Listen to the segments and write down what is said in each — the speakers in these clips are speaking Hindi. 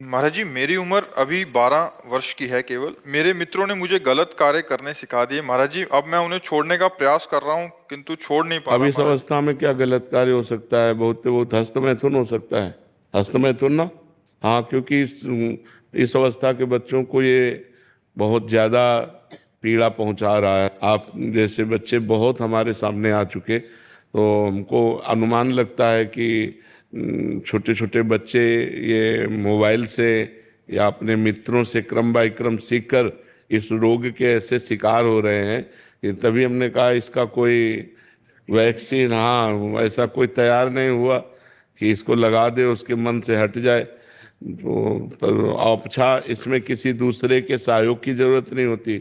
महाराज जी, मेरी उम्र अभी 12 वर्ष की है केवल। मेरे मित्रों ने मुझे गलत कार्य करने सिखा दिए महाराज जी। अब मैं उन्हें छोड़ने का प्रयास कर रहा हूँ किंतु छोड़ नहीं पा अब रहा इस महाराज। अवस्था में क्या गलत कार्य हो सकता है? बहुत बहुत हस्तमैथुन हो सकता है। हस्तमैथुन ना। हाँ, क्योंकि इस अवस्था के बच्चों को ये बहुत ज़्यादा पीड़ा पहुंचा रहा है। आप जैसे बच्चे बहुत हमारे सामने आ चुके, तो हमको अनुमान लगता है कि छोटे छोटे बच्चे ये मोबाइल से या अपने मित्रों से क्रम बाय क्रम सीखकर इस रोग के ऐसे शिकार हो रहे हैं कि तभी हमने कहा इसका कोई वैक्सीन, हाँ, ऐसा कोई तैयार नहीं हुआ कि इसको लगा दे उसके मन से हट जाए। तो पर औपछा इसमें किसी दूसरे के सहयोग की जरूरत नहीं होती,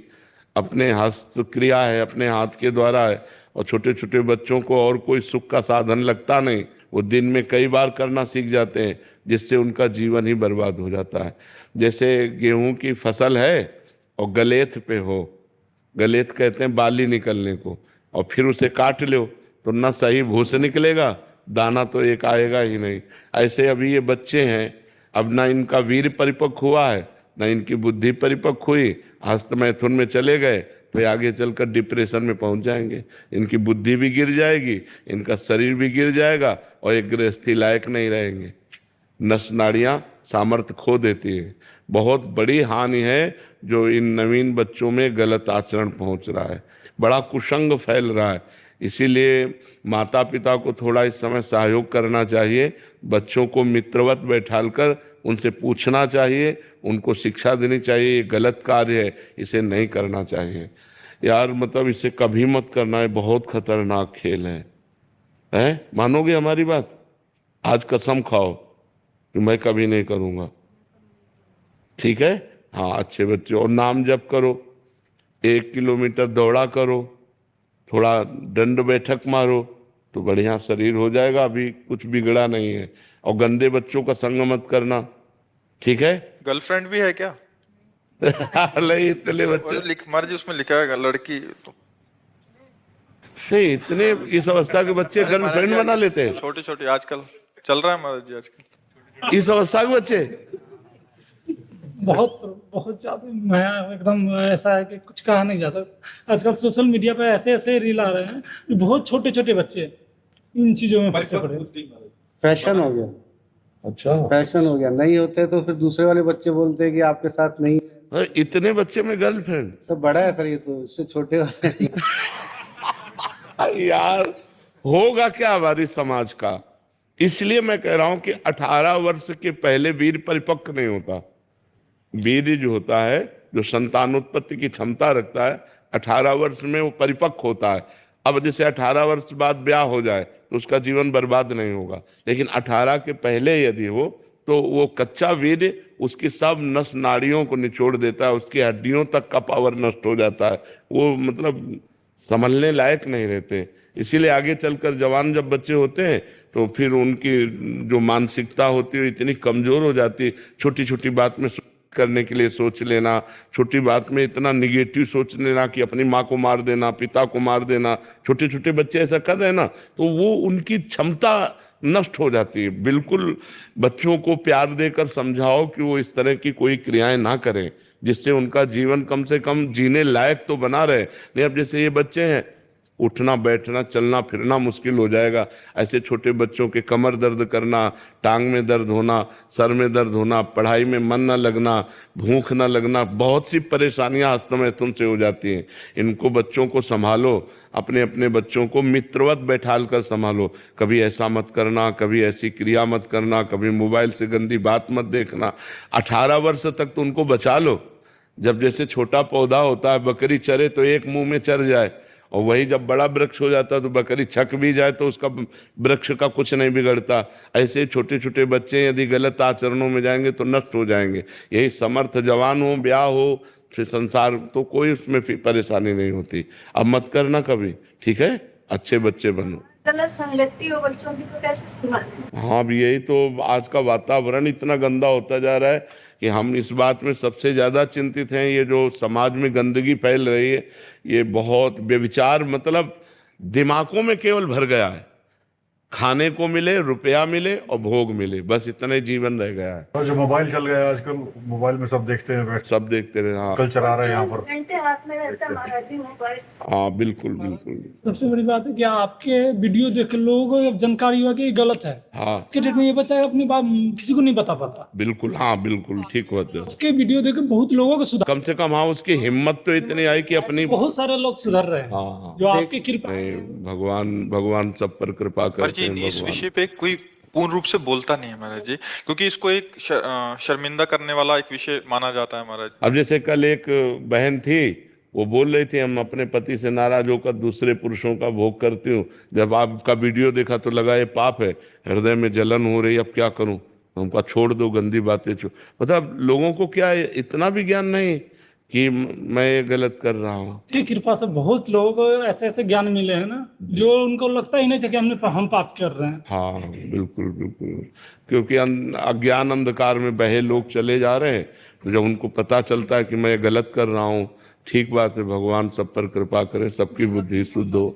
अपने हस्त क्रिया है, अपने हाथ के द्वारा है। और छोटे छोटे बच्चों को और कोई सुख का साधन लगता नहीं, वो दिन में कई बार करना सीख जाते हैं, जिससे उनका जीवन ही बर्बाद हो जाता है। जैसे गेहूं की फसल है और गलेथ पे हो, गलेथ कहते हैं बाली निकलने को, और फिर उसे काट लो तो ना सही भूस निकलेगा, दाना तो एक आएगा ही नहीं। ऐसे अभी ये बच्चे हैं, अब ना इनका वीर परिपक्व हुआ है, ना इनकी बुद्धि परिपक्व हुई, हस्त मैथुन में चले गए तो ये आगे चलकर डिप्रेशन में पहुंच जाएंगे। इनकी बुद्धि भी गिर जाएगी, इनका शरीर भी गिर जाएगा और एक गृहस्थी लायक नहीं रहेंगे। नस नाड़ियाँ सामर्थ्य खो देती है। बहुत बड़ी हानि है जो इन नवीन बच्चों में गलत आचरण पहुंच रहा है, बड़ा कुसंग फैल रहा है। इसीलिए माता पिता को थोड़ा इस समय सहयोग करना चाहिए, बच्चों को मित्रवत बैठालकर उनसे पूछना चाहिए, उनको शिक्षा देनी चाहिए ये गलत कार्य है, इसे नहीं करना चाहिए यार। मतलब इसे कभी मत करना है, बहुत खतरनाक खेल है? मानोगे हमारी बात? आज कसम खाओ कि मैं कभी नहीं करूंगा, ठीक है? हाँ, अच्छे बच्चे, और नाम जप करो, 1 किलोमीटर दौड़ा करो, थोड़ा दंड बैठक मारो, तो बढ़िया शरीर हो जाएगा। अभी कुछ बिगड़ा नहीं है। और गंदे बच्चों का संग मत करना, ठीक है? गर्लफ्रेंड भी है क्या? नहीं, इतने बच्चे महाराज जी, उसमें लिखा है लड़की तो। नहीं, इतने इस अवस्था के बच्चे अरे महाराज गर्लफ्रेंड बना लेते जी, हैं? छोटी छोटी आजकल चल रहा है महाराज जी आजकल। इस अवस्था के बच्चे? बहुत बहुत ज्यादा नया एकदम ऐसा है कि कुछ कहा नहीं जा सकता। आजकल सोशल मीडिया पे ऐसे ऐसे रील आ रहे हैं कि बहुत छोटे छोटे बच्चे इन चीजों में फंसे पड़े हैं। फैशन हो गया। अच्छा, फैशन हो गया, नहीं होते तो फिर दूसरे वाले बच्चे बोलते हैं कि आपके साथ नहीं है। अरे इतने बच्चे में गर्लफ्रेंड? सब बड़ा है सर, ये तो इससे छोटे वाले नहीं। यार, होगा क्या हमारी समाज का? इसलिए मैं कह रहा हूं कि 18 वर्ष के पहले वीर परिपक्व नहीं होता। वीर जो होता है, जो संतानोत्पत्ति की क्षमता रखता है, 18 वर्ष में वो परिपक्व होता है। अब जैसे 18 वर्ष बाद ब्याह हो जाए तो उसका जीवन बर्बाद नहीं होगा, लेकिन 18 के पहले यदि हो तो वो कच्चा वीर उसकी सब नस नाड़ियों को निचोड़ देता है, उसकी हड्डियों तक का पावर नष्ट हो जाता है, वो मतलब संभलने लायक नहीं रहते। इसीलिए आगे चलकर जवान जब बच्चे होते हैं तो फिर उनकी जो मानसिकता होती है इतनी कमजोर हो जाती है, छोटी छोटी बात में करने के लिए सोच लेना, छोटी बात में इतना निगेटिव सोच लेना कि अपनी माँ को मार देना, पिता को मार देना। छोटे छोटे बच्चे ऐसा कर रहे हैं ना, तो वो उनकी क्षमता नष्ट हो जाती है। बिल्कुल बच्चों को प्यार देकर समझाओ कि वो इस तरह की कोई क्रियाएं ना करें, जिससे उनका जीवन कम से कम जीने लायक तो बना रहे। नहीं, अब जैसे ये बच्चे हैं, उठना बैठना चलना फिरना मुश्किल हो जाएगा। ऐसे छोटे बच्चों के कमर दर्द करना, टांग में दर्द होना, सर में दर्द होना, पढ़ाई में मन न लगना, भूख न लगना, बहुत सी परेशानियां हस्तमैथुन से हो जाती हैं। इनको बच्चों को संभालो, अपने अपने बच्चों को मित्रवत बैठाल कर संभालो। कभी ऐसा मत करना, कभी ऐसी क्रिया मत करना, कभी मोबाइल से गंदी बात मत देखना। 18 वर्ष तक तो उनको बचा लो। जब जैसे छोटा पौधा होता है, बकरी चरे तो एक मुंह में चर जाए, और वही जब बड़ा वृक्ष हो जाता है तो बकरी छक भी जाए तो उसका वृक्ष का कुछ नहीं बिगड़ता। ऐसे छोटे छोटे बच्चे यदि गलत आचरणों में जाएंगे तो नष्ट हो जाएंगे। यही समर्थ जवान हो, ब्याह हो, फिर संसार, तो कोई उसमें फिर परेशानी नहीं होती। अब मत करना कभी, ठीक है? अच्छे बच्चे बनो। गलत संगति हो बच्चों की तो कैसे संभालें? हाँ, अब यही तो आज का वातावरण इतना गंदा होता जा रहा है कि हम इस बात में सबसे ज्यादा चिंतित हैं। ये जो समाज में गंदगी फैल रही है, ये बहुत व्यभिचार, मतलब दिमागों में केवल भर गया है। खाने को मिले, रुपया मिले और भोग मिले, बस इतना ही जीवन रह गया है। और जो मोबाइल चल गया है आजकल, मोबाइल में सब देखते हैं बैठ, सब देखते रहे। हाँ कल चला रहे हैं यहाँ पर। 24 घंटे हाथ में रहता है महाराज जी मोबाइल। हाँ बिल्कुल बिल्कुल। सबसे बड़ी बात है कि आपके वीडियो देख के लोगों को अब जानकारी हुआ कि ये गलत है। हाँ के डेट में ये बच्चा अपनी बात किसी को नहीं बता पाता। बिल्कुल, हाँ बिल्कुल ठीक होते हो। आपके वीडियो देख के बहुत लोगों को सुधार, कम से कम हाँ उसकी हिम्मत तो इतनी आई कि अपनी, बहुत सारे लोग सुधर रहे हैं हाँ हाँ जो आपकी कृपा। नहीं, भगवान सब पर कृपा पर करते जी हैं इस भगवान। विषय पे कोई पूर्ण रूप से बोलता नहीं है महाराज जी, क्योंकि इसको एक शर्मिंदा करने वाला एक विषय माना जाता है महाराज। अब जैसे कल एक बहन थी, वो बोल रही थी हम अपने पति से नाराज होकर दूसरे पुरुषों का भोग करती हूँ, जब आपका वीडियो देखा तो लगा ये पाप है, हृदय में जलन हो रही, अब क्या करूं। हमको छोड़ दो गंदी बातें मतलब लोगों को क्या इतना भी ज्ञान नहीं कि मैं ये गलत कर रहा हूँ। की कृपा से बहुत लोगों को ऐसे ऐसे ज्ञान मिले हैं ना, जो उनको लगता ही नहीं था कि हम पाप कर रहे हैं। हाँ बिल्कुल बिल्कुल, क्योंकि अज्ञान अंधकार में बहे लोग चले जा रहे हैं, तो जब उनको पता चलता है कि मैं ये गलत कर रहा हूँ, ठीक बात है, भगवान सब पर कृपा करे, सबकी बुद्धि शुद्ध हो।